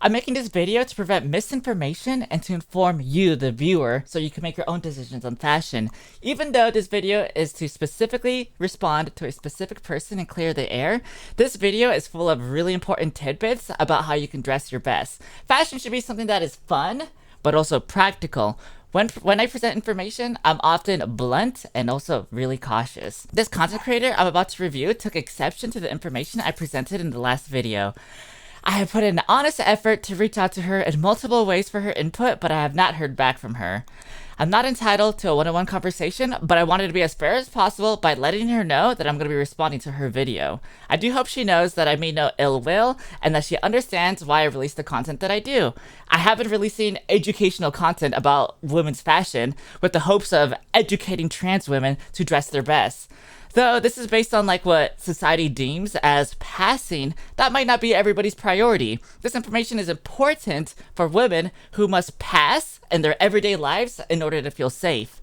I'm making this video to prevent misinformation and to inform you, the viewer, so you can make your own decisions on fashion. Even though this video is to specifically respond to a specific person and clear the air, this video is full of really important tidbits about how you can dress your best. Fashion should be something that is fun, but also practical. When I present information, I'm often blunt and also really cautious. This content creator I'm about to review took exception to the information I presented in the last video. I have put in an honest effort to reach out to her in multiple ways for her input, but I have not heard back from her. I'm not entitled to a one-on-one conversation, but I wanted to be as fair as possible by letting her know that I'm going to be responding to her video. I do hope she knows that I mean no ill will, and that she understands why I release the content that I do. I have been releasing educational content about women's fashion with the hopes of educating trans women to dress their best. Though this is based on what society deems as passing, that might not be everybody's priority. This information is important for women who must pass in their everyday lives in order to feel safe.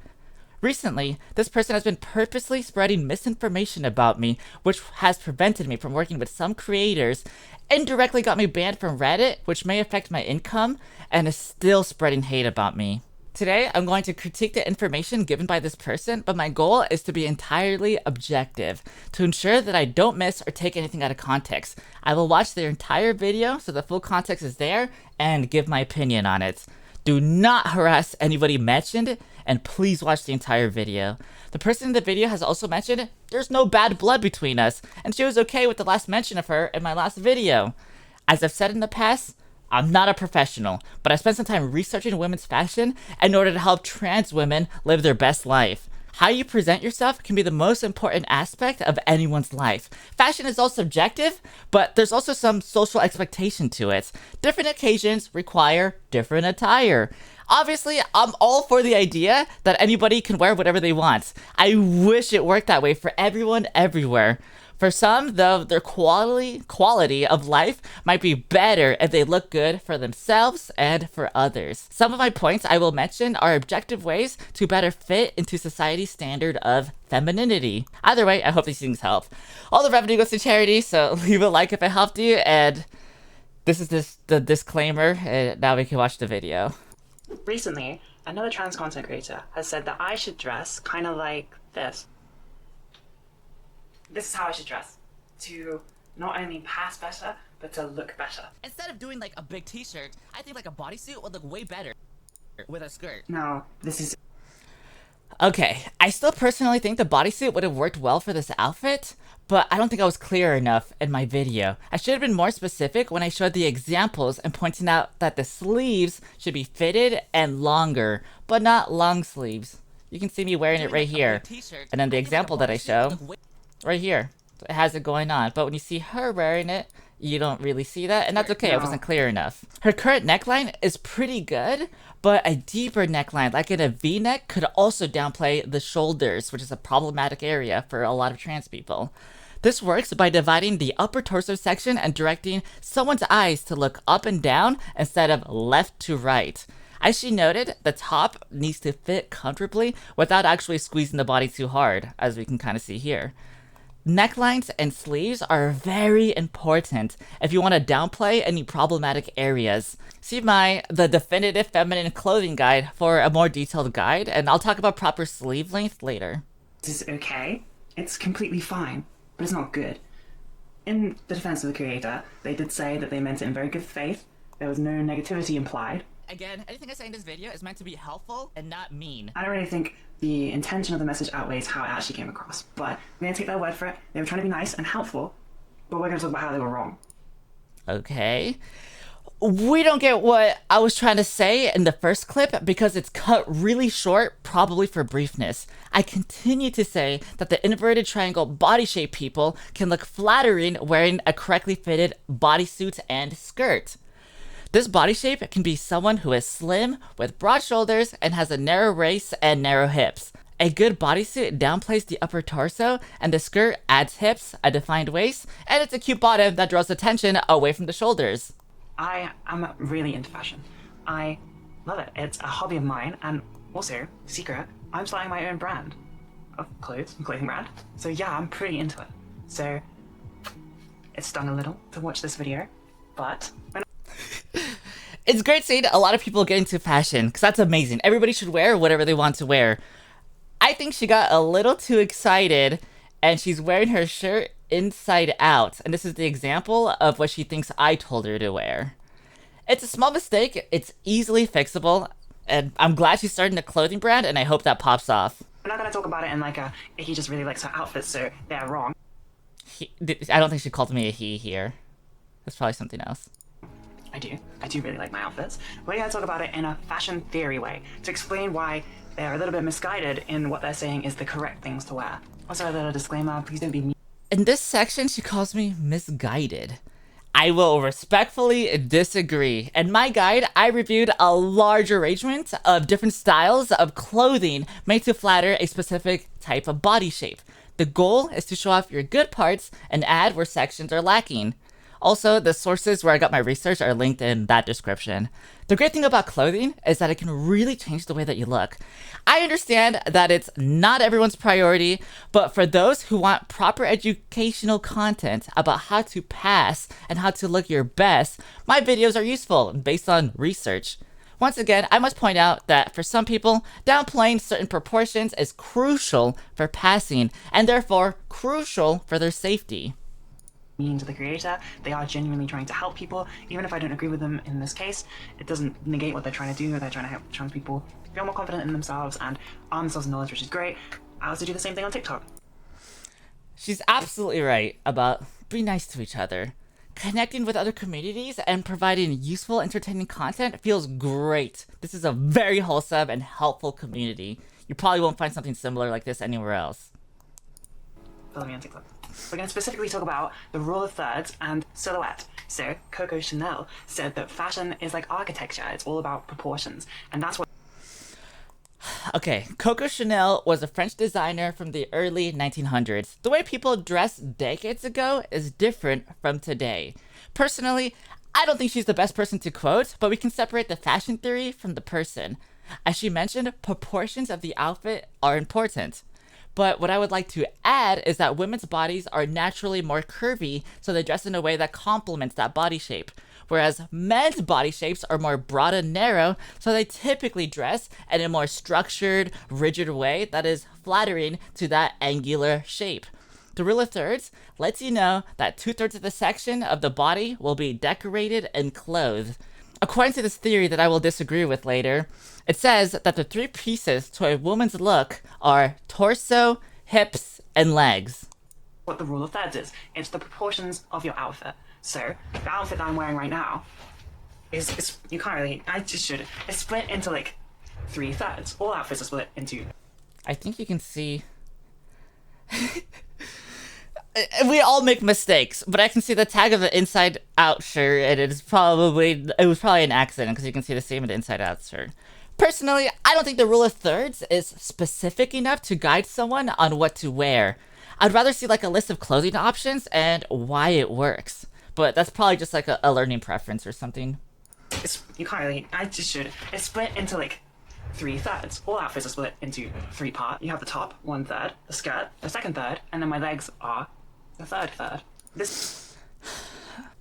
Recently, this person has been purposely spreading misinformation about me, which has prevented me from working with some creators, indirectly got me banned from Reddit, which may affect my income, and is still spreading hate about me. Today, I'm going to critique the information given by this person, but my goal is to be entirely objective, to ensure that I don't miss or take anything out of context. I will watch their entire video so the full context is there and give my opinion on it. Do not harass anybody mentioned, and please watch the entire video. The person in the video has also mentioned there's no bad blood between us, and she was okay with the last mention of her in my last video. As I've said in the past, I'm not a professional, but I spent some time researching women's fashion in order to help trans women live their best life. How you present yourself can be the most important aspect of anyone's life. Fashion is all subjective, but there's also some social expectation to it. Different occasions require different attire. Obviously, I'm all for the idea that anybody can wear whatever they want. I wish it worked that way for everyone everywhere. For some, though, their quality of life might be better if they look good for themselves and for others. Some of my points I will mention are objective ways to better fit into society's standard of femininity. Either way, I hope these things help. All the revenue goes to charity, so leave a like if it helped you, and this is the disclaimer, and now we can watch the video. Recently, another trans content creator has said that I should dress kind of like this. This is how I should dress, to not only pass better, but to look better. Instead of doing a big t-shirt, I think a bodysuit would look way better with a skirt. Now, this is... Okay, I still personally think the bodysuit would have worked well for this outfit, but I don't think I was clear enough in my video. I should have been more specific when I showed the examples and pointing out that the sleeves should be fitted and longer, but not long sleeves. You can see me wearing it right here, and then the example that I show, right here, it has it going on, but when you see her wearing it, you don't really see that, and that's okay, I wasn't clear enough. Her current neckline is pretty good, but a deeper neckline, like in a V-neck, could also downplay the shoulders, which is a problematic area for a lot of trans people. This works by dividing the upper torso section and directing someone's eyes to look up and down instead of left to right. As she noted, the top needs to fit comfortably without actually squeezing the body too hard, as we can kind of see here. Necklines and sleeves are very important if you want to downplay any problematic areas. See the definitive feminine clothing guide for a more detailed guide, and I'll talk about proper sleeve length later. This is okay. It's completely fine, but it's not good. In the defense of the creator, they did say that they meant it in very good faith. There was no negativity implied. Again, anything I say in this video is meant to be helpful and not mean. I don't really think the intention of the message outweighs how it actually came across, but we're going to take their word for it. They were trying to be nice and helpful, but we're going to talk about how they were wrong. Okay. We don't get what I was trying to say in the first clip because it's cut really short, probably for briefness. I continue to say that the inverted triangle body shape people can look flattering wearing a correctly fitted bodysuit and skirt. This body shape can be someone who is slim, with broad shoulders, and has a narrow waist and narrow hips. A good bodysuit downplays the upper torso, and the skirt adds hips, a defined waist, and it's a cute bottom that draws attention away from the shoulders. I am really into fashion. I love it. It's a hobby of mine, and also, secret, I'm starting my own brand of clothes, clothing brand. So yeah, I'm pretty into it. So it stung a little to watch this video, but when It's great seeing a lot of people get into fashion, because that's amazing. Everybody should wear whatever they want to wear. I think she got a little too excited, and she's wearing her shirt inside out. And this is the example of what she thinks I told her to wear. It's a small mistake, it's easily fixable, and I'm glad she's starting a clothing brand, and I hope that pops off. I'm not gonna talk about it in like Icky just really likes her outfits, so they're wrong. I don't think she called me a he here. That's probably something else. I do really like my outfits. We're gonna talk about it in a fashion theory way, to explain why they're a little bit misguided in what they're saying is the correct things to wear. Also, a little disclaimer, please don't be mean. In this section, she calls me misguided. I will respectfully disagree. In my guide, I reviewed a large arrangement of different styles of clothing made to flatter a specific type of body shape. The goal is to show off your good parts and add where sections are lacking. Also, the sources where I got my research are linked in that description. The great thing about clothing is that it can really change the way that you look. I understand that it's not everyone's priority, but for those who want proper educational content about how to pass and how to look your best, my videos are useful based on research. Once again, I must point out that for some people, downplaying certain proportions is crucial for passing and therefore crucial for their safety. Mean to the creator. They are genuinely trying to help people. Even if I don't agree with them in this case, it doesn't negate what they're trying to do. They're trying to help trans people feel more confident in themselves and arm themselves with knowledge, which is great. I also do the same thing on TikTok. She's absolutely right about being nice to each other. Connecting with other communities and providing useful, entertaining content feels great. This is a very wholesome and helpful community. You probably won't find something similar like this anywhere else. Follow me on TikTok. We're going to specifically talk about the rule of thirds and silhouette. So, Coco Chanel said that fashion is like architecture. It's all about proportions. And that's what... Okay, Coco Chanel was a French designer from the early 1900s. The way people dressed decades ago is different from today. Personally, I don't think she's the best person to quote, but we can separate the fashion theory from the person. As she mentioned, proportions of the outfit are important. But what I would like to add is that women's bodies are naturally more curvy, so they dress in a way that complements that body shape. Whereas men's body shapes are more broad and narrow, so they typically dress in a more structured, rigid way that is flattering to that angular shape. The rule of thirds lets you know that 2/3 of the section of the body will be decorated and clothed. According to this theory that I will disagree with later, it says that the 3 pieces to a woman's look are torso, hips, and legs. What the rule of thirds is. It's the proportions of your outfit. So, the outfit that I'm wearing right now is you can't really, I just should, it's split into like 3/3. All outfits are split into... I think you can see... We all make mistakes, but I can see the tag of the inside out shirt, and it was probably an accident because you can see the same in the inside out shirt. Personally, I don't think the rule of thirds is specific enough to guide someone on what to wear. I'd rather see like a list of clothing options and why it works. But that's probably just like a learning preference or something. You can't really, I just should, it's split into like 3/3. All outfits are split into 3 parts. You have the top, 1/3, the skirt, the 2/3, and then my legs are the 3rd. This...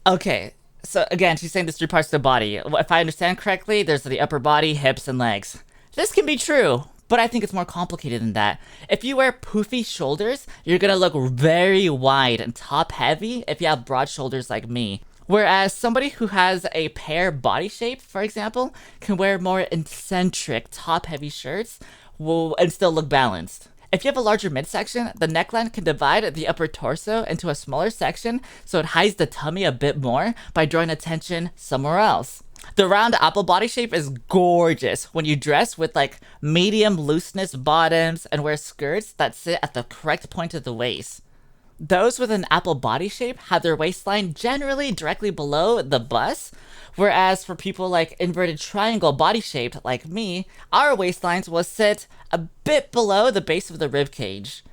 Okay, so again, she's saying there's 3 parts to the body. If I understand correctly, there's the upper body, hips, and legs. This can be true, but I think it's more complicated than that. If you wear poofy shoulders, you're gonna look very wide and top heavy if you have broad shoulders like me. Whereas somebody who has a pear body shape, for example, can wear more eccentric top heavy shirts and still look balanced. If you have a larger midsection, the neckline can divide the upper torso into a smaller section so it hides the tummy a bit more by drawing attention somewhere else. The round apple body shape is gorgeous when you dress with like medium looseness bottoms and wear skirts that sit at the correct point of the waist. Those with an apple body shape have their waistline generally directly below the bust, whereas for people like inverted triangle body shaped like me, our waistlines will sit a bit below the base of the rib cage.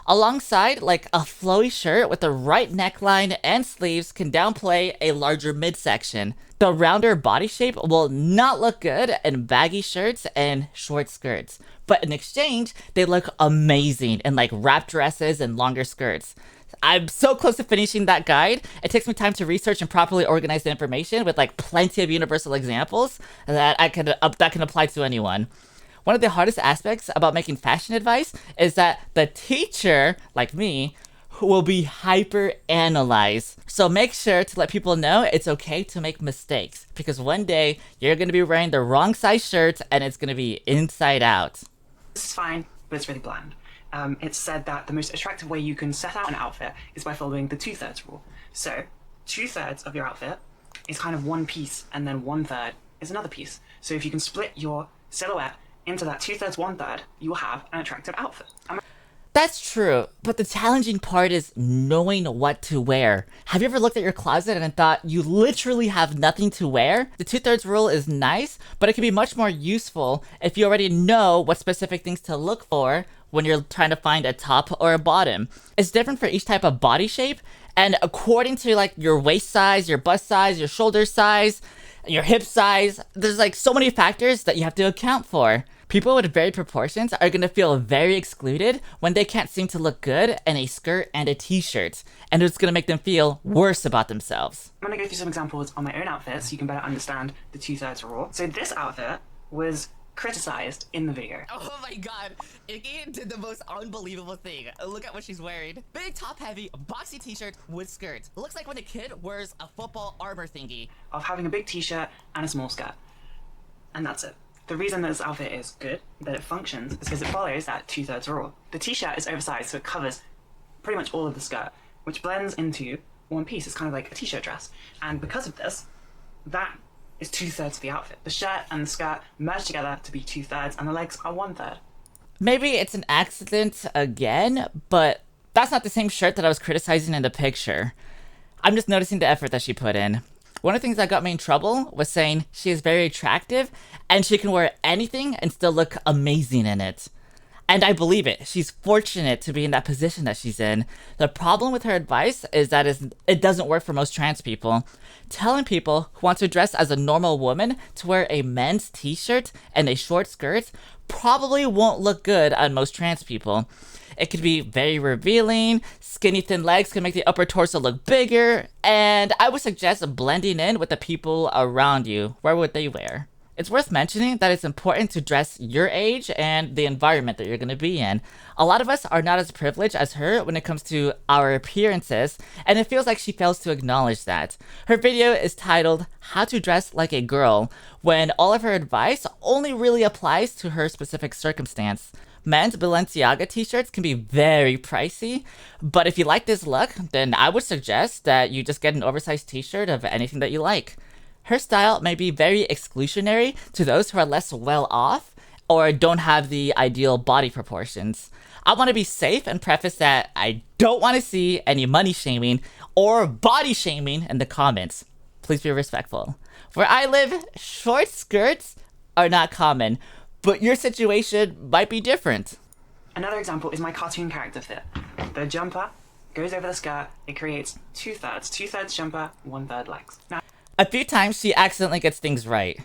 Alongside, like a flowy shirt with the right neckline and sleeves can downplay a larger midsection. The rounder body shape will not look good in baggy shirts and short skirts, but in exchange, they look amazing in like wrap dresses and longer skirts. I'm so close to finishing that guide. It takes me time to research and properly organize the information with like plenty of universal examples that can apply to anyone. One of the hardest aspects about making fashion advice is that the teacher, like me, will be hyper analyzed. So make sure to let people know it's okay to make mistakes because one day you're going to be wearing the wrong size shirt and it's going to be inside out. This is fine, but it's really bland. It's said that the most attractive way you can set out an outfit is by following the 2/3 rule. So 2/3 of your outfit is kind of one piece and then 1/3 is another piece. So if you can split your silhouette into that 2/3, 1/3, you will have an attractive outfit. That's true, but the challenging part is knowing what to wear. Have you ever looked at your closet and thought you literally have nothing to wear? The 2/3 rule is nice, but it can be much more useful if you already know what specific things to look for when you're trying to find a top or a bottom. It's different for each type of body shape, and according to like your waist size, your bust size, your shoulder size, your hip size, there's like so many factors that you have to account for. People with varied proportions are going to feel very excluded when they can't seem to look good in a skirt and a t-shirt, and it's going to make them feel worse about themselves. I'm going to go through some examples on my own outfit so you can better understand the 2/3 rule. So this outfit was criticized in the video. Oh my god, Icky did the most unbelievable thing. Look at what she's wearing. Big top heavy, boxy t-shirt with skirt. Looks like when a kid wears a football armor thingy. Of having a big t-shirt and a small skirt. And that's it. The reason that this outfit is good, that it functions, is because it follows that 2/3 rule. The t-shirt is oversized, so it covers pretty much all of the skirt, which blends into one piece. It's kind of like a t-shirt dress. And because of this, that is 2/3 of the outfit. The shirt and the skirt merge together to be 2/3, and the legs are 1/3. Maybe it's an accident again, but that's not the same shirt that I was criticizing in the picture. I'm just noticing the effort that she put in. One of the things that got me in trouble was saying she is very attractive and she can wear anything and still look amazing in it. And I believe it. She's fortunate to be in that position that she's in. The problem with her advice is that it doesn't work for most trans people. Telling people who want to dress as a normal woman to wear a men's t-shirt and a short skirt probably won't look good on most trans people. It could be very revealing, skinny thin legs can make the upper torso look bigger, and I would suggest blending in with the people around you. Where would they wear? It's worth mentioning that it's important to dress your age and the environment that you're going to be in. A lot of us are not as privileged as her when it comes to our appearances, and it feels like she fails to acknowledge that. Her video is titled, How to Dress Like a Girl, when all of her advice only really applies to her specific circumstance. Men's Balenciaga t-shirts can be very pricey, but if you like this look, then I would suggest that you just get an oversized t-shirt of anything that you like. Her style may be very exclusionary to those who are less well off or don't have the ideal body proportions. I want to be safe and preface that I don't want to see any money shaming or body shaming in the comments. Please be respectful. Where I live, short skirts are not common, but your situation might be different. Another example is my cartoon character fit. The jumper goes over the skirt, it creates 2/3. 2/3 jumper, 1/3 legs. Now, a few times she accidentally gets things right.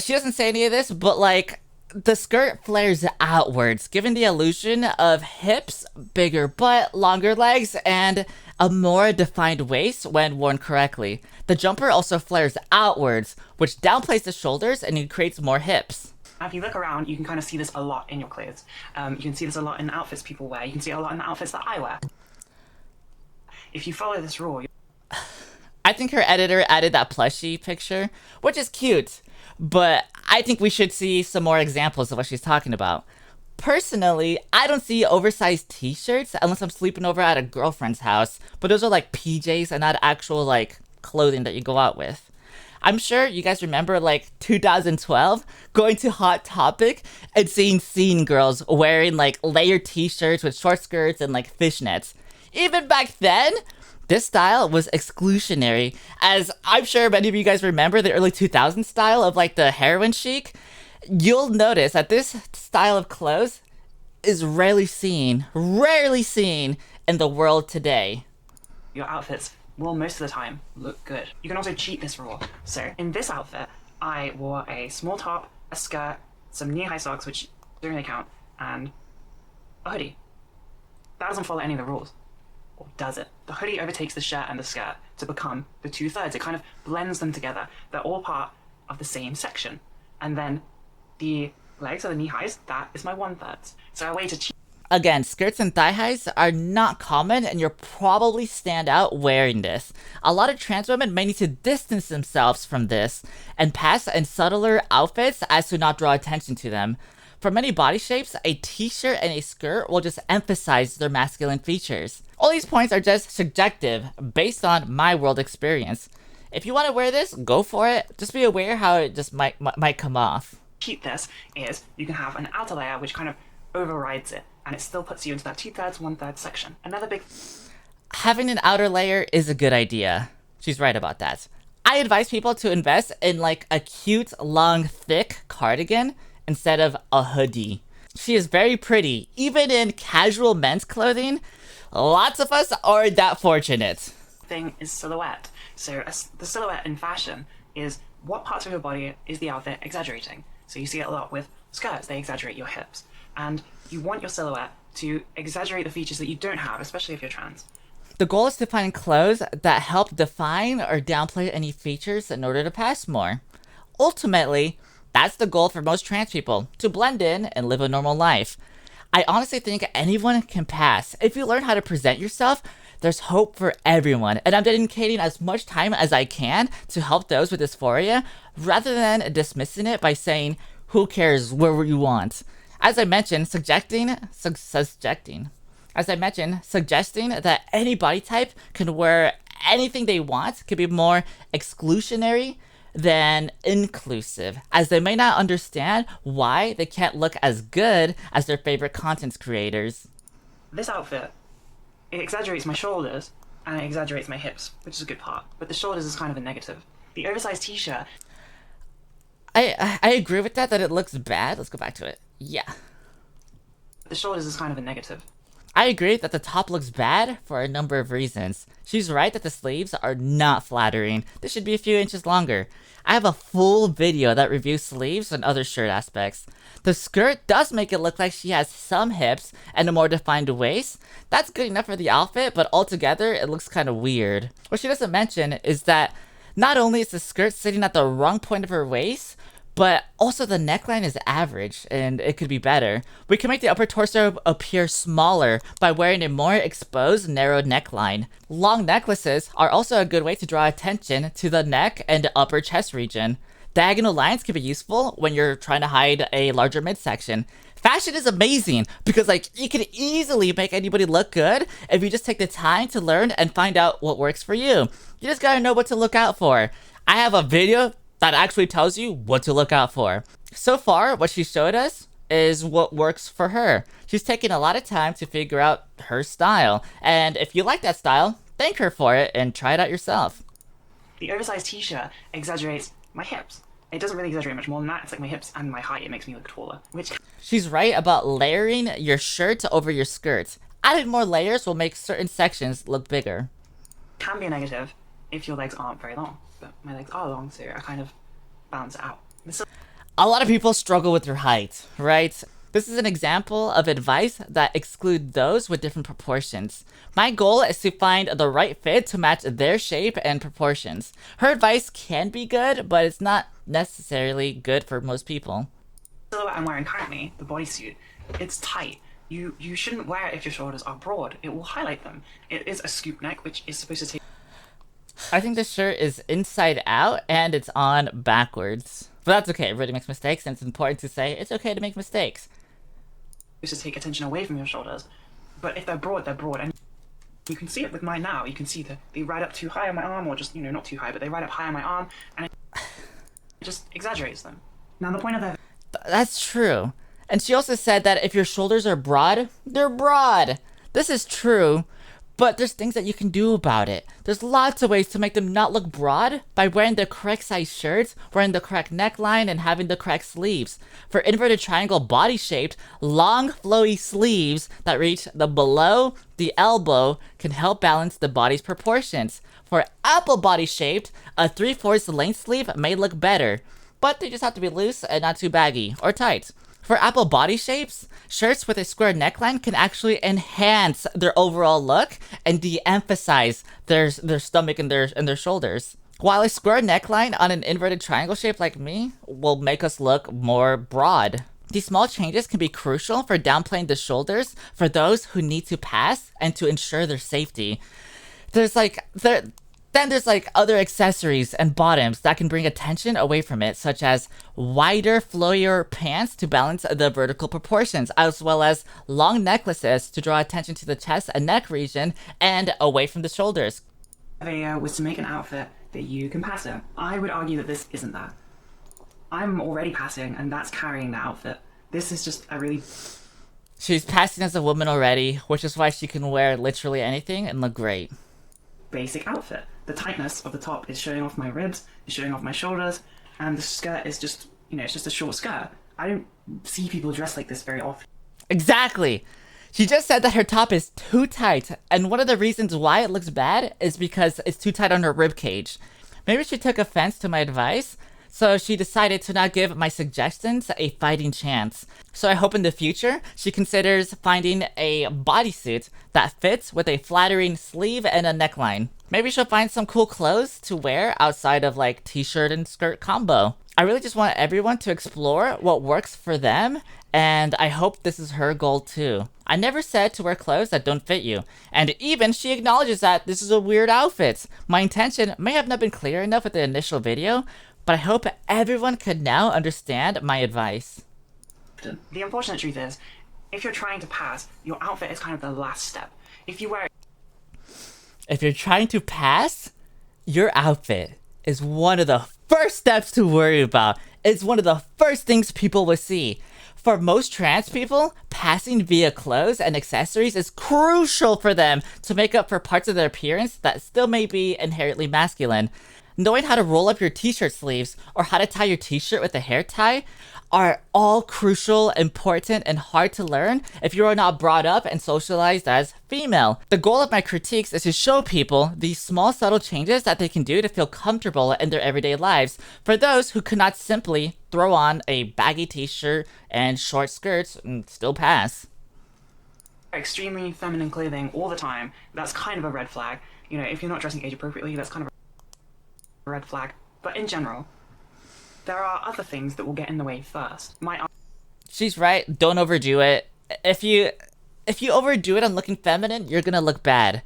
She doesn't say any of this, but like, the skirt flares outwards, giving the illusion of hips, bigger butt, longer legs, and a more defined waist when worn correctly. The jumper also flares outwards, which downplays the shoulders and it creates more hips. if you look around, you can kind of see this a lot in your clothes. You can see this a lot in outfits people wear. You can see it a lot in the outfits that I wear. If you follow this rule, I think her editor added that plushie picture, which is cute, but I think we should see some more examples of what she's talking about. Personally, I don't see oversized t-shirts unless I'm sleeping over at a girlfriend's house, but those are like PJs and not actual like clothing that you go out with. I'm sure you guys remember like 2012 going to Hot Topic and seeing scene girls wearing like layered t-shirts with short skirts and like fishnets. Even back then, this style was exclusionary, as I'm sure many of you guys remember the early 2000s style of like the heroin chic. You'll notice that this style of clothes is rarely seen in the world today. Your outfits will most of the time look good. You can also cheat this rule. So in this outfit, I wore a small top, a skirt, some knee-high socks, which don't really count, and a hoodie. That doesn't follow any of the rules. does it. The hoodie overtakes the shirt and the skirt to become the 2/3. It kind of blends them together. They're all part of the same section. And then the legs or the knee highs, that is my 1/3. So a way to Again, skirts and thigh highs are not common, and you'll probably stand out wearing this. A lot of trans women may need to distance themselves from this and pass in subtler outfits as to not draw attention to them. For many body shapes, a t-shirt and a skirt will just emphasize their masculine features. All these points are just subjective, based on my world experience. If you want to wear this, go for it. Just be aware how it just might come off. cheat this is you can have an outer layer which kind of overrides it, and it still puts you into that 2/3, 1/3 section. Another big... Having an outer layer is a good idea. She's right about that. I advise people to invest in like a cute, long, thick cardigan instead of a hoodie. She is very pretty, even in casual men's clothing. Lots of us aren't that fortunate. thing is silhouette. So the silhouette in fashion is what parts of your body is the outfit exaggerating. So you see it a lot with skirts, they exaggerate your hips. And you want your silhouette to exaggerate the features that you don't have, especially if you're trans. The goal is to find clothes that help define or downplay any features in order to pass more. Ultimately, that's the goal for most trans people, to blend in and live a normal life. I honestly think anyone can pass. If you learn how to present yourself, there's hope for everyone, and I'm dedicating as much time as I can to help those with dysphoria, rather than dismissing it by saying, who cares, where you want. As I mentioned, suggesting that any body type can wear anything they want could be more exclusionary than inclusive, as they may not understand why they can't look as good as their favorite content creators. This outfit, it exaggerates my shoulders and it exaggerates my hips, which is a good part, but the shoulders is kind of a negative. The oversized t-shirt... I agree with that it looks bad. Let's go back to it. Yeah. The shoulders is kind of a negative. I agree that the top looks bad for a number of reasons. She's right that the sleeves are not flattering. They should be a few inches longer. I have a full video that reviews sleeves and other shirt aspects. The skirt does make it look like she has some hips and a more defined waist. That's good enough for the outfit, but altogether it looks kind of weird. What she doesn't mention is that not only is the skirt sitting at the wrong point of her waist, but also the neckline is average, and it could be better. We can make the upper torso appear smaller by wearing a more exposed, narrow neckline. Long necklaces are also a good way to draw attention to the neck and upper chest region. Diagonal lines can be useful when you're trying to hide a larger midsection. Fashion is amazing because you can easily make anybody look good if you just take the time to learn and find out what works for you. You just gotta know what to look out for. I have a video that actually tells you what to look out for. So far, what she showed us is what works for her. She's taken a lot of time to figure out her style, and if you like that style, thank her for it and try it out yourself. The oversized t-shirt exaggerates my hips. It doesn't really exaggerate much more than that. It's like my hips and my height. It makes me look taller, which... She's right about layering your shirt over your skirt. Adding more layers will make certain sections look bigger. Can be a negative if your legs aren't very long, but my legs are long, so I kind of balance it out. A lot of people struggle with their height, right? This is an example of advice that exclude those with different proportions. My goal is to find the right fit to match their shape and proportions. Her advice can be good, but it's not necessarily good for most people. The silhouette I'm wearing currently, the bodysuit, it's tight. You shouldn't wear it if your shoulders are broad. It will highlight them. It is a scoop neck, which is supposed to take... I think this shirt is inside out and it's on backwards. But that's okay, everybody makes mistakes, and it's important to say it's okay to make mistakes. To take attention away from your shoulders. But if they're broad, and you can see it with mine now. You can see that they ride up too high on my arm, or just, not too high, but they ride up high on my arm, and it just exaggerates them. Now the point of that... That's true. And she also said that if your shoulders are broad, they're broad. This is true, but there's things that you can do about it. There's lots of ways to make them not look broad by wearing the correct size shirts, wearing the correct neckline, and having the correct sleeves. For inverted triangle body shaped, long flowy sleeves that reach below the elbow can help balance the body's proportions. For apple body shaped, a 3/4 length sleeve may look better, but they just have to be loose and not too baggy or tight. For Apple body shapes, shirts with a square neckline can actually enhance their overall look and de-emphasize their stomach and their shoulders. While a square neckline on an inverted triangle shape like me will make us look more broad. These small changes can be crucial for downplaying the shoulders for those who need to pass and to ensure their safety. There's other accessories and bottoms that can bring attention away from it, such as wider, flowier pants to balance the vertical proportions, as well as long necklaces to draw attention to the chest and neck region and away from the shoulders. Was to make an outfit that you can pass in. I would argue that this isn't that. I'm already passing, and that's carrying the outfit. This is just a really... She's passing as a woman already, which is why she can wear literally anything and look great. Basic outfit. The tightness of the top is showing off my ribs, is showing off my shoulders, and the skirt is just, it's just a short skirt. I don't see people dressed like this very often. Exactly! She just said that her top is too tight, and one of the reasons why it looks bad is because it's too tight on her rib cage. Maybe she took offense to my advice, so she decided to not give my suggestions a fighting chance. So I hope in the future she considers finding a bodysuit that fits with a flattering sleeve and a neckline. Maybe she'll find some cool clothes to wear outside of like t-shirt and skirt combo. I really just want everyone to explore what works for them, and I hope this is her goal too. I never said to wear clothes that don't fit you, and even she acknowledges that this is a weird outfit. My intention may have not been clear enough with the initial video, but I hope everyone could now understand my advice. The unfortunate truth is, if you're trying to pass, your outfit is kind of the last step. If you're trying to pass, your outfit is one of the first steps to worry about. It's one of the first things people will see. For most trans people, passing via clothes and accessories is crucial for them to make up for parts of their appearance that still may be inherently masculine. Knowing how to roll up your t-shirt sleeves or how to tie your t-shirt with a hair tie are all crucial, important, and hard to learn if you are not brought up and socialized as female. The goal of my critiques is to show people these small subtle changes that they can do to feel comfortable in their everyday lives for those who cannot simply throw on a baggy t-shirt and short skirts and still pass. Extremely feminine clothing all the time, that's kind of a red flag. If you're not dressing age appropriately, that's kind of a red flag. But in general, there are other things that will get in the way first. She's right, don't overdo it. If you overdo it on looking feminine, you're gonna look bad.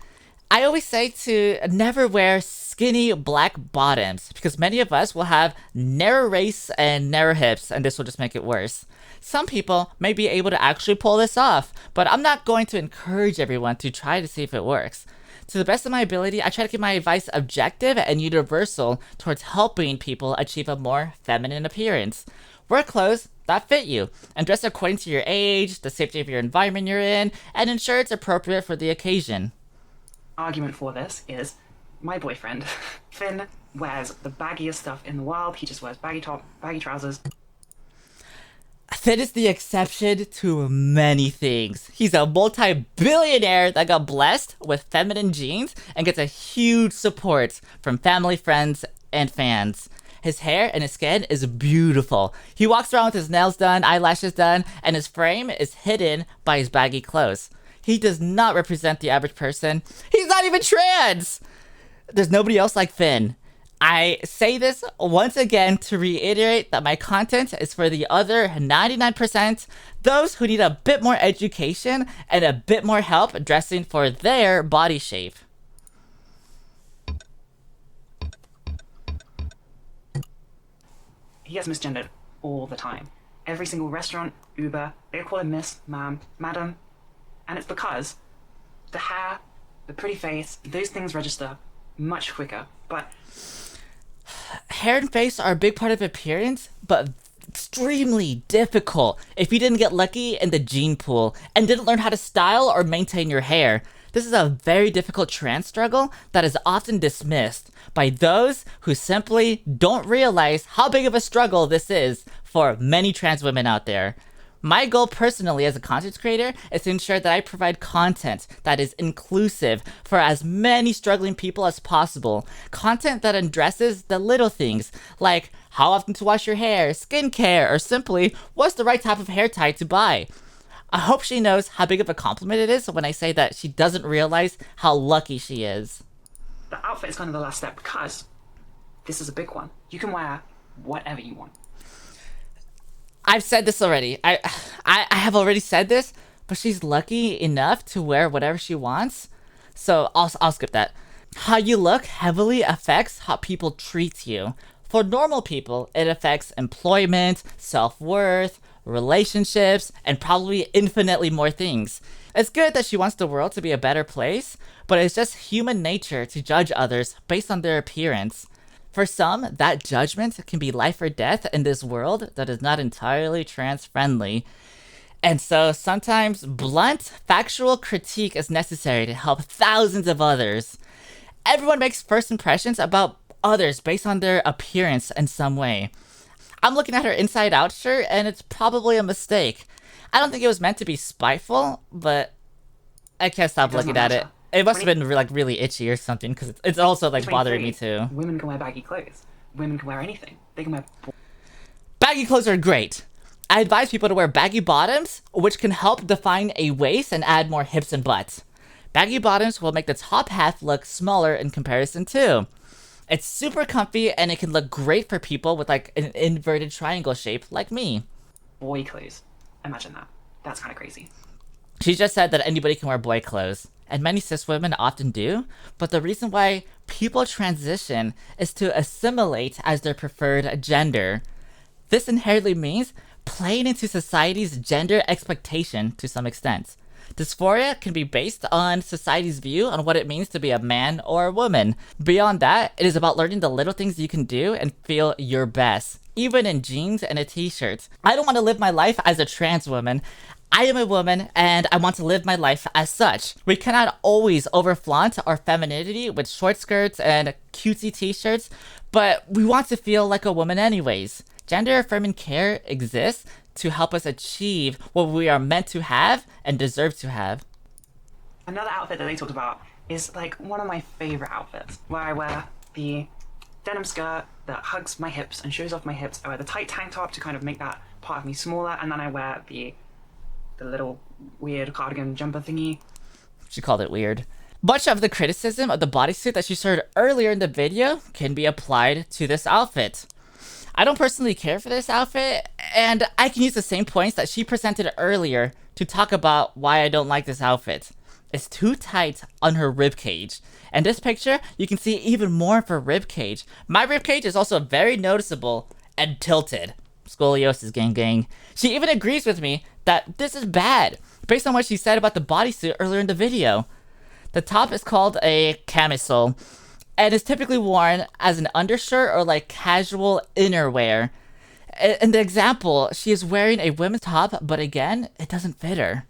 I always say to never wear skinny black bottoms because many of us will have narrow waist and narrow hips, and this will just make it worse. Some people may be able to actually pull this off, but I'm not going to encourage everyone to try to see if it works. To the best of my ability, I try to keep my advice objective and universal towards helping people achieve a more feminine appearance. Wear clothes that fit you, and dress according to your age, the safety of your environment you're in, and ensure it's appropriate for the occasion. Argument for this is my boyfriend. Finn wears the baggiest stuff in the world. He just wears baggy top, baggy trousers. Finn is the exception to many things. He's a multi-billionaire that got blessed with feminine genes and gets a huge support from family, friends, and fans. His hair and his skin is beautiful. He walks around with his nails done, eyelashes done, and his frame is hidden by his baggy clothes. He does not represent the average person. He's not even trans! There's nobody else like Finn. I say this once again to reiterate that my content is for the other 99%, those who need a bit more education and a bit more help dressing for their body shape. He gets misgendered all the time. Every single restaurant, Uber, they call him miss, ma'am, madam, and it's because the hair, the pretty face, those things register much quicker, but hair and face are a big part of appearance, but extremely difficult if you didn't get lucky in the gene pool and didn't learn how to style or maintain your hair. This is a very difficult trans struggle that is often dismissed by those who simply don't realize how big of a struggle this is for many trans women out there. My goal personally as a content creator is to ensure that I provide content that is inclusive for as many struggling people as possible. Content that addresses the little things, like how often to wash your hair, skincare, or simply what's the right type of hair tie to buy. I hope she knows how big of a compliment it is when I say that she doesn't realize how lucky she is. The outfit is kind of the last step because this is a big one. You can wear whatever you want. I've said this already. I have already said this, but she's lucky enough to wear whatever she wants. So I'll skip that. How you look heavily affects how people treat you. For normal people, it affects employment, self-worth, relationships, and probably infinitely more things. It's good that she wants the world to be a better place, but it's just human nature to judge others based on their appearance. For some, that judgment can be life or death in this world that is not entirely trans-friendly. And so sometimes blunt, factual critique is necessary to help thousands of others. Everyone makes first impressions about others based on their appearance in some way. I'm looking at her inside out shirt and it's probably a mistake. I don't think it was meant to be spiteful, but I can't stop looking at it. It must have been like really itchy or something because it's also like bothering me too. Women can wear baggy clothes. Women can wear anything. They can wear... Baggy clothes are great. I advise people to wear baggy bottoms, which can help define a waist and add more hips and butts. Baggy bottoms will make the top half look smaller in comparison too. It's super comfy and it can look great for people with like an inverted triangle shape like me. Boy clothes. Imagine that. That's kind of crazy. She just said that anybody can wear boy clothes, and many cis women often do, but the reason why people transition is to assimilate as their preferred gender. This inherently means playing into society's gender expectation to some extent. Dysphoria can be based on society's view on what it means to be a man or a woman. Beyond that, it is about learning the little things you can do and feel your best, even in jeans and a t-shirt. I don't want to live my life as a trans woman. I am a woman and I want to live my life as such. We cannot always overflaunt our femininity with short skirts and cutesy t-shirts, but we want to feel like a woman anyways. Gender affirming care exists to help us achieve what we are meant to have and deserve to have. Another outfit that they talked about is like one of my favorite outfits, where I wear the denim skirt that hugs my hips and shows off my hips. I wear the tight tank top to kind of make that part of me smaller, and then I wear the little weird cardigan jumper thingy. She called it weird. Much of the criticism of the bodysuit that she shared earlier in the video can be applied to this outfit. I don't personally care for this outfit, and I can use the same points that she presented earlier to talk about why I don't like this outfit. It's too tight on her ribcage. In this picture, you can see even more of her ribcage. My ribcage is also very noticeable and tilted. Scoliosis gang gang. She even agrees with me that this is bad, based on what she said about the bodysuit earlier in the video. The top is called a camisole, and is typically worn as an undershirt or like casual innerwear. In the example, she is wearing a women's top, but again, it doesn't fit her.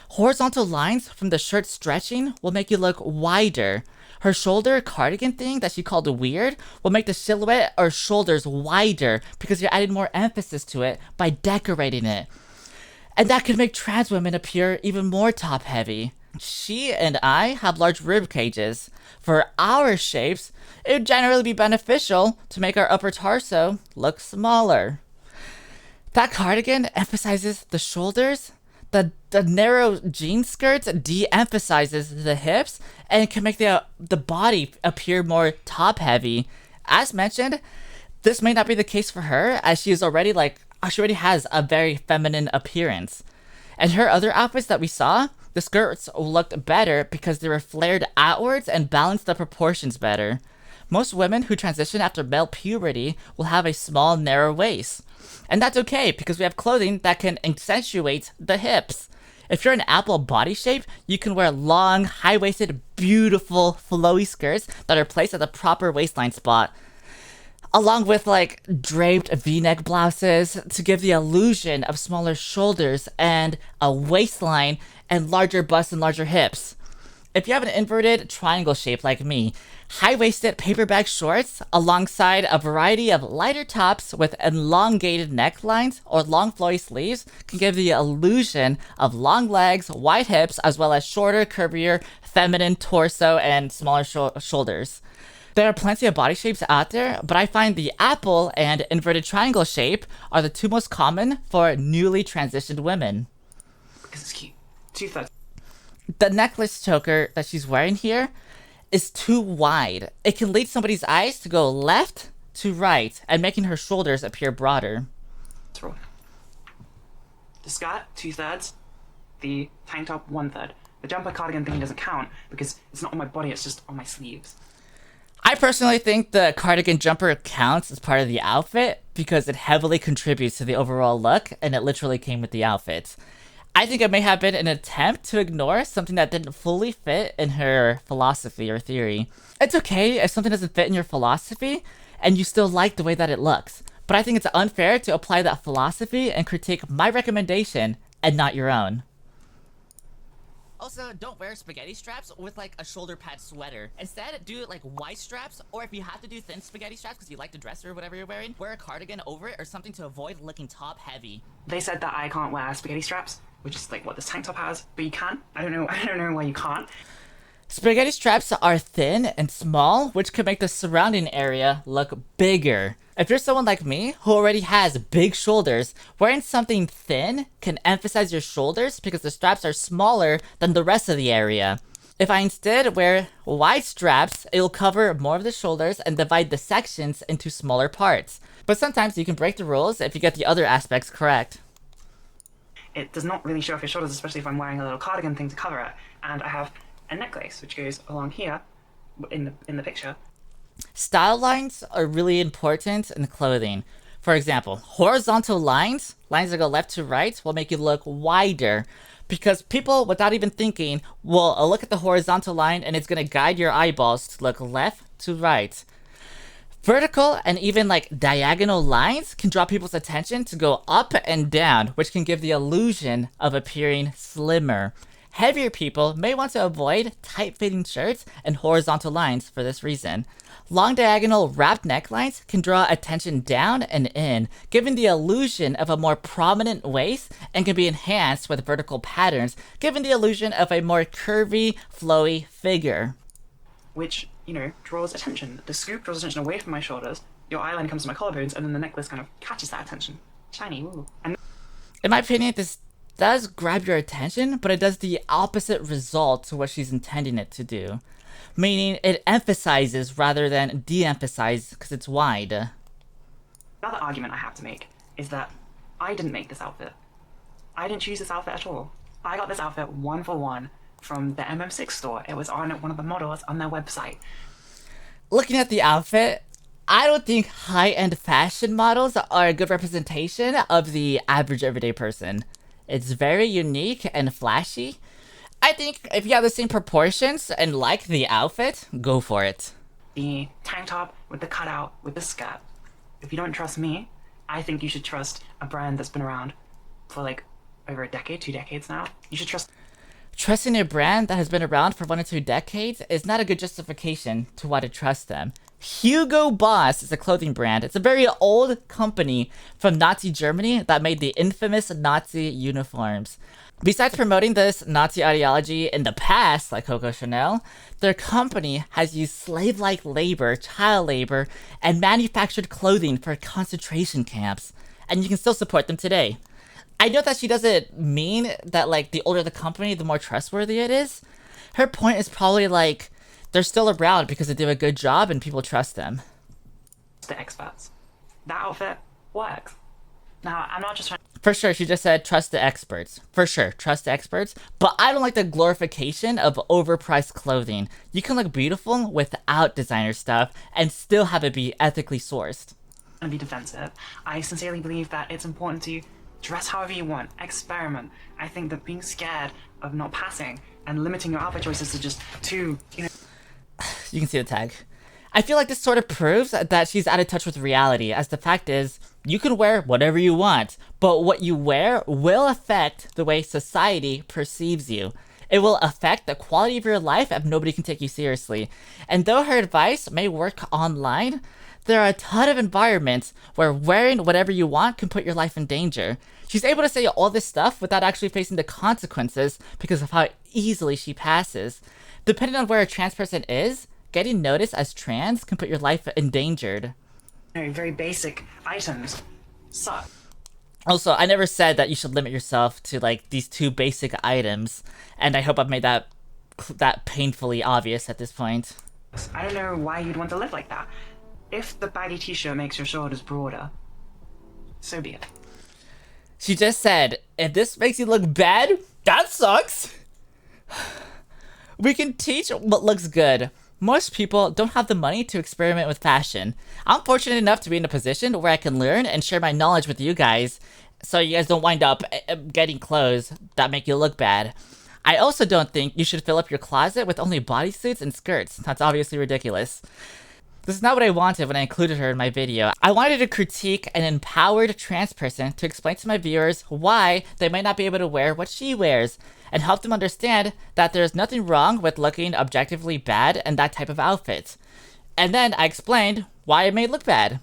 Horizontal lines from the shirt stretching will make you look wider. Her shoulder cardigan thing that she called weird will make the silhouette or shoulders wider because you're adding more emphasis to it by decorating it. And that could make trans women appear even more top heavy. She and I have large rib cages. For our shapes, it would generally be beneficial to make our upper torso look smaller. That cardigan emphasizes the shoulders. The narrow jean skirt de-emphasizes the hips and can make the body appear more top heavy. As mentioned, this may not be the case for her, as she already has a very feminine appearance. And her other outfits that we saw, the skirts looked better because they were flared outwards and balanced the proportions better. Most women who transition after male puberty will have a small, narrow waist. And that's okay because we have clothing that can accentuate the hips. If you're an apple body shape, you can wear long, high-waisted, beautiful, flowy skirts that are placed at the proper waistline spot, along with like draped v-neck blouses to give the illusion of smaller shoulders and a waistline and larger busts and larger hips. If you have an inverted triangle shape like me, high-waisted paper bag shorts alongside a variety of lighter tops with elongated necklines or long flowy sleeves can give the illusion of long legs, wide hips, as well as shorter, curvier, feminine torso and smaller shoulders. There are plenty of body shapes out there, but I find the apple and inverted triangle shape are the two most common for newly transitioned women. Because it's cute. 2/3. The necklace choker that she's wearing here is too wide. It can lead somebody's eyes to go left to right and making her shoulders appear broader. That's wrong. The skirt, 2/3. The tank top, 1/3. The jumper cardigan thing doesn't count because it's not on my body, it's just on my sleeves. I personally think the cardigan jumper counts as part of the outfit because it heavily contributes to the overall look and it literally came with the outfit. I think it may have been an attempt to ignore something that didn't fully fit in her philosophy or theory. It's okay if something doesn't fit in your philosophy and you still like the way that it looks, but I think it's unfair to apply that philosophy and critique my recommendation and not your own. Also, don't wear spaghetti straps with like a shoulder pad sweater. Instead, do like wide straps, or if you have to do thin spaghetti straps because you like the dress or whatever you're wearing, wear a cardigan over it or something to avoid looking top heavy. They said that I can't wear spaghetti straps, which is like what this tank top has, but you can. I don't know why you can't. Spaghetti straps are thin and small, which can make the surrounding area look bigger. If you're someone like me who already has big shoulders, wearing something thin can emphasize your shoulders because the straps are smaller than the rest of the area. If I instead wear wide straps, it will cover more of the shoulders and divide the sections into smaller parts. But sometimes you can break the rules if you get the other aspects correct. It does not really show off your shoulders, especially if I'm wearing a little cardigan thing to cover it. And I have a necklace which goes along here in the picture. Style lines are really important in clothing. For example, horizontal lines that go left to right, will make you look wider because people, without even thinking, will look at the horizontal line and it's going to guide your eyeballs to look left to right. Vertical and even like diagonal lines can draw people's attention to go up and down, which can give the illusion of appearing slimmer. Heavier people may want to avoid tight-fitting shirts and horizontal lines for this reason. Long diagonal wrapped necklines can draw attention down and in, giving the illusion of a more prominent waist and can be enhanced with vertical patterns, giving the illusion of a more curvy, flowy figure. Which, draws attention. The scoop draws attention away from my shoulders, your eyeline comes to my collarbones, and then the necklace kind of catches that attention. Shiny, woo. And in my opinion, this does grab your attention, but it does the opposite result to what she's intending it to do. Meaning it emphasizes rather than de-emphasize because it's wide. Another argument I have to make is that I didn't make this outfit. I didn't choose this outfit at all. I got this outfit 1-for-1 from the MM6 store. It was on one of the models on their website. Looking at the outfit, I don't think high-end fashion models are a good representation of the average everyday person. It's very unique and flashy. I think if you have the same proportions and like the outfit, go for it. The tank top with the cutout with the skirt. If you don't trust me, I think you should trust a brand that's been around for like over a decade, 2 decades now. You should trust. Trusting a brand that has been around for 1 or 2 decades is not a good justification to why to trust them. Hugo Boss is a clothing brand. It's a very old company from Nazi Germany that made the infamous Nazi uniforms. Besides promoting this Nazi ideology in the past, like Coco Chanel, their company has used slave-like labor, child labor, and manufactured clothing for concentration camps. And you can still support them today. I know that she doesn't mean that like the older the company, the more trustworthy it is. Her point is probably like, they're still around because they do a good job and people trust them. The experts. That outfit works. Now, I'm not just trying. For sure, she just said trust the experts. For sure, trust the experts. But I don't like the glorification of overpriced clothing. You can look beautiful without designer stuff and still have it be ethically sourced. And be defensive. I sincerely believe that it's important to dress however you want, experiment. I think that being scared of not passing and limiting your outfit choices to just two, You can see the tag. I feel like this sort of proves that she's out of touch with reality, as the fact is, you can wear whatever you want, but what you wear will affect the way society perceives you. It will affect the quality of your life if nobody can take you seriously. And though her advice may work online, there are a ton of environments where wearing whatever you want can put your life in danger. She's able to say all this stuff without actually facing the consequences because of how easily she passes. Depending on where a trans person is, getting noticed as trans can put your life endangered. Very basic items. So, Also, I never said that you should limit yourself to like these 2 basic items, and I hope I've made that painfully obvious at this point. I don't know why you'd want to live like that. If the baggy t-shirt makes your shoulders broader, so be it. She just said, if this makes you look bad, that sucks. We can teach what looks good. Most people don't have the money to experiment with fashion. I'm fortunate enough to be in a position where I can learn and share my knowledge with you guys, so you guys don't wind up getting clothes that make you look bad. I also don't think you should fill up your closet with only bodysuits and skirts. That's obviously ridiculous. This is not what I wanted when I included her in my video. I wanted to critique an empowered trans person to explain to my viewers why they might not be able to wear what she wears, and help them understand that there's nothing wrong with looking objectively bad in that type of outfit. And then I explained why it may look bad.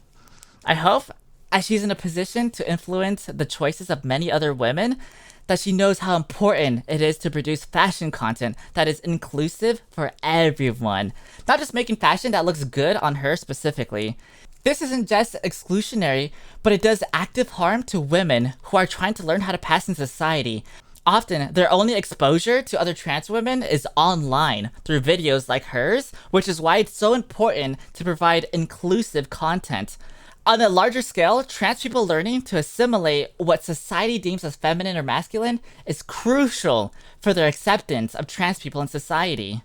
I hope, as she's in a position to influence the choices of many other women, that she knows how important it is to produce fashion content that is inclusive for everyone. Not just making fashion that looks good on her specifically. This isn't just exclusionary, but it does active harm to women who are trying to learn how to pass in society. Often, their only exposure to other trans women is online, through videos like hers, which is why it's so important to provide inclusive content. On a larger scale, trans people learning to assimilate what society deems as feminine or masculine is crucial for their acceptance of trans people in society.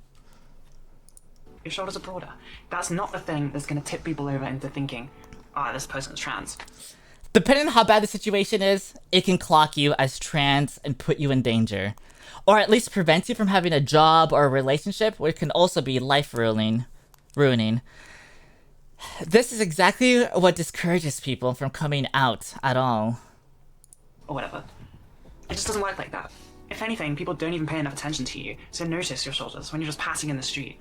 Your shoulders are broader. That's not the thing that's going to tip people over into thinking, this person's trans. Depending on how bad the situation is, it can clock you as trans and put you in danger. Or at least prevent you from having a job or a relationship, which can also be life-ruining. This is exactly what discourages people from coming out at all. Or whatever. It just doesn't work like that. If anything, people don't even pay enough attention to you, so notice your shoulders when you're just passing in the street.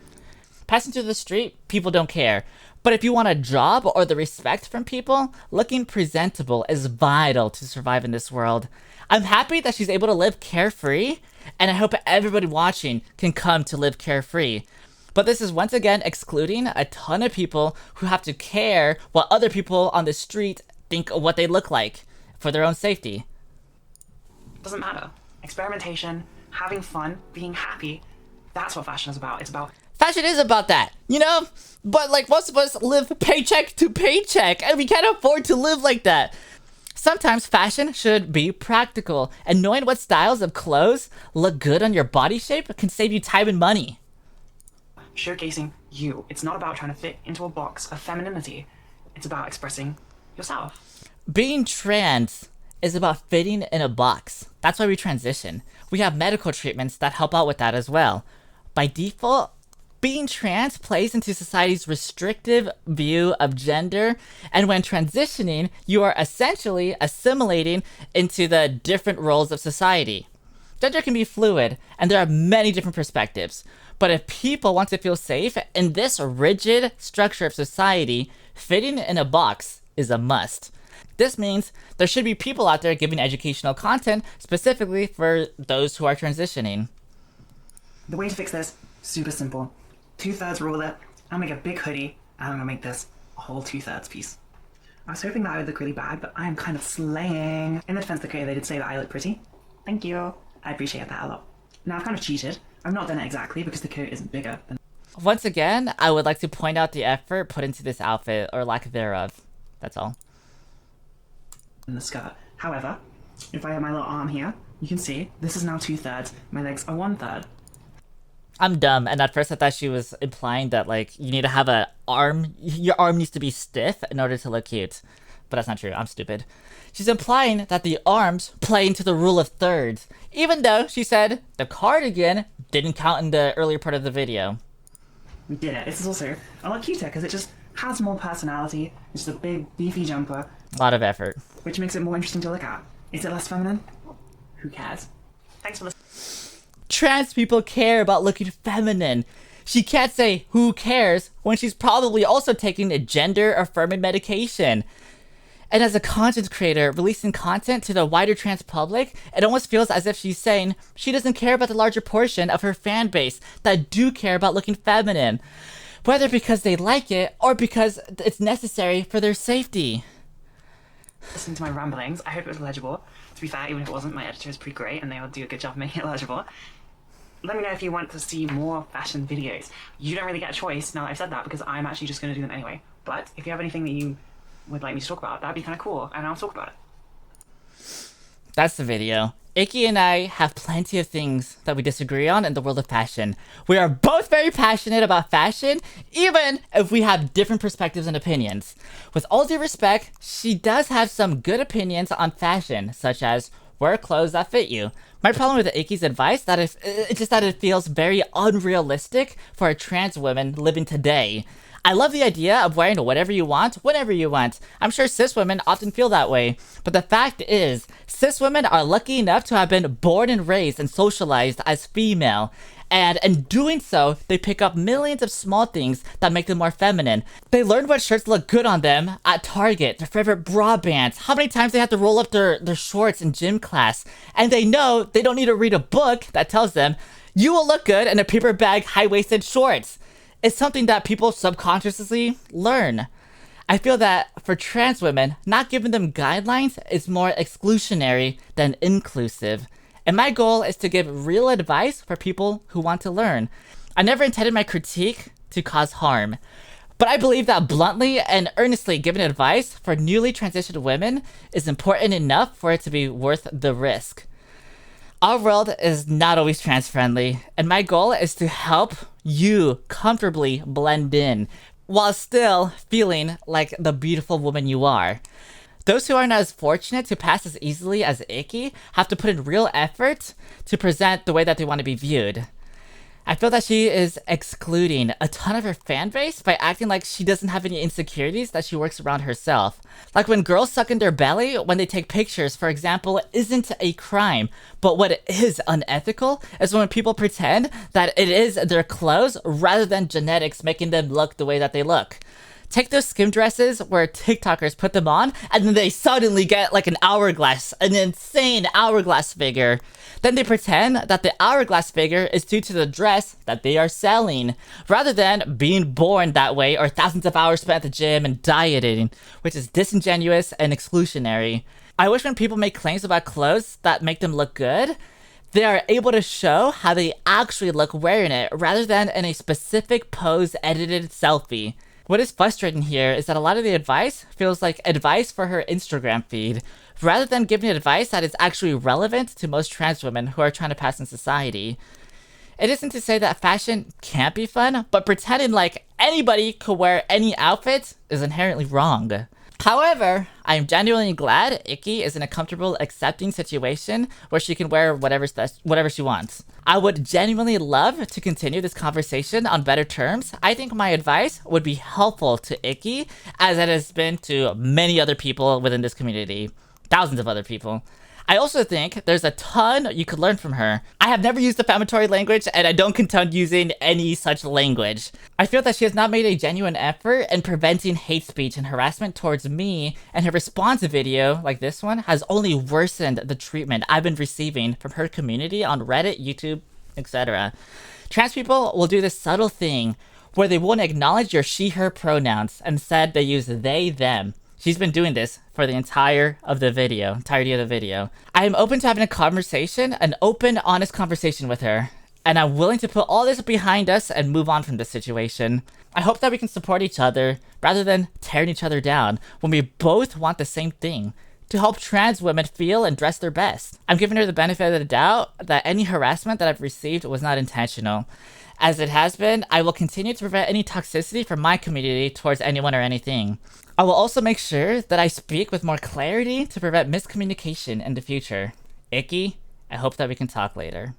Passing through the street, people don't care. But if you want a job or the respect from people, looking presentable is vital to survive in this world. I'm happy that she's able to live carefree, and I hope everybody watching can come to live carefree. But this is once again excluding a ton of people who have to care what other people on the street think of what they look like for their own safety. Doesn't matter. Experimentation, having fun, being happy, that's what fashion is about. It's about... Fashion is about that, you know? But like most of us live paycheck to paycheck, and we can't afford to live like that. Sometimes fashion should be practical, and knowing what styles of clothes look good on your body shape can save you time and money. Showcasing you. It's not about trying to fit into a box of femininity. It's about expressing yourself. Being trans is about fitting in a box. That's why we transition. We have medical treatments that help out with that as well. By default, being trans plays into society's restrictive view of gender, and when transitioning, you are essentially assimilating into the different roles of society. Gender can be fluid, and there are many different perspectives. But if people want to feel safe in this rigid structure of society, fitting in a box is a must. This means there should be people out there giving educational content specifically for those who are transitioning. The way to fix this, super simple. 2/3 ruler, I'll make a big hoodie, and I'm gonna make this a whole 2/3 piece. I was hoping that I would look really bad, but I am kind of slaying. In the defense of the creator, they did say that I look pretty. Thank you. I appreciate that a lot. Now, I've kind of cheated. I've not done it exactly because the coat isn't bigger than... Once again, I would like to point out the effort put into this outfit, or lack thereof. That's all. ...the skirt. However, if I have my little arm here, you can see this is now 2/3. My legs are 1/3. I'm dumb, and at first I thought she was implying that, like, you need to have a arm, your arm needs to be stiff in order to look cute. But that's not true, I'm stupid. She's implying that the arms play into the rule of thirds, even though she said the cardigan didn't count in the earlier part of the video. We did it. This is also a lot cuter because it just has more personality. It's just a big, beefy jumper. A lot of effort. Which makes it more interesting to look at. Is it less feminine? Who cares? Thanks for listening. Trans people care about looking feminine. She can't say who cares when she's probably also taking a gender-affirming medication. And as a content creator releasing content to the wider trans public, it almost feels as if she's saying she doesn't care about the larger portion of her fan base that do care about looking feminine. whether because they like it or because it's necessary for their safety. Listen to my ramblings. I hope it was legible. To be fair, even if it wasn't, my editor is pretty great and they will do a good job of making it legible. Let me know if you want to see more fashion videos. You don't really get a choice now that I've said that because I'm actually just going to do them anyway. But if you have anything that you would like me to talk about, that'd be kind of cool and I'll talk about it. That's the video. Icky and I have plenty of things that we disagree on in the world of fashion. We are both very passionate about fashion, even if we have different perspectives and opinions. With all due respect, she does have some good opinions on fashion, such as wear clothes that fit you. My problem with Icky's advice it's just that it feels very unrealistic for a trans woman living today. I love the idea of wearing whatever you want, whenever you want. I'm sure cis women often feel that way. But the fact is, cis women are lucky enough to have been born and raised and socialized as female. And in doing so, they pick up millions of small things that make them more feminine. They learn what shirts look good on them at Target, their favorite bra bands, how many times they have to roll up their shorts in gym class. And they know they don't need to read a book that tells them, you will look good in a paper bag high-waisted shorts. It's something that people subconsciously learn. I feel that for trans women, not giving them guidelines is more exclusionary than inclusive. And my goal is to give real advice for people who want to learn. I never intended my critique to cause harm. But I believe that bluntly and earnestly giving advice for newly transitioned women is important enough for it to be worth the risk. Our world is not always trans-friendly, and my goal is to help you comfortably blend in, while still feeling like the beautiful woman you are. Those who aren't as fortunate to pass as easily as Icky have to put in real effort to present the way that they want to be viewed. I feel that she is excluding a ton of her fan base by acting like she doesn't have any insecurities that she works around herself. Like when girls suck in their belly when they take pictures, for example, isn't a crime. But what is unethical is when people pretend that it is their clothes rather than genetics making them look the way that they look. Take those skim dresses where TikTokers put them on and then they suddenly get like an insane hourglass figure. Then they pretend that the hourglass figure is due to the dress that they are selling, rather than being born that way or thousands of hours spent at the gym and dieting, which is disingenuous and exclusionary. I wish when people make claims about clothes that make them look good, they are able to show how they actually look wearing it, rather than in a specific pose edited selfie. What is frustrating here is that a lot of the advice feels like advice for her Instagram feed, rather than giving advice that is actually relevant to most trans women who are trying to pass in society. It isn't to say that fashion can't be fun, but pretending like anybody could wear any outfit is inherently wrong. However, I am genuinely glad Icky is in a comfortable, accepting situation where she can wear whatever she wants. I would genuinely love to continue this conversation on better terms. I think my advice would be helpful to Icky, as it has been to many other people within this community. Thousands of other people. I also think there's a ton you could learn from her. I have never used defamatory language, and I don't condone using any such language. I feel that she has not made a genuine effort in preventing hate speech and harassment towards me, and her response video, like this one, has only worsened the treatment I've been receiving from her community on Reddit, YouTube, etc. Trans people will do this subtle thing where they won't acknowledge your she/her pronouns. Instead, they use they, them. She's been doing this for the entirety of the video. I am open to having a conversation, an open, honest conversation with her. And I'm willing to put all this behind us and move on from this situation. I hope that we can support each other rather than tearing each other down when we both want the same thing: to help trans women feel and dress their best. I'm giving her the benefit of the doubt that any harassment that I've received was not intentional. As it has been, I will continue to prevent any toxicity from my community towards anyone or anything. I will also make sure that I speak with more clarity to prevent miscommunication in the future. Icky, I hope that we can talk later.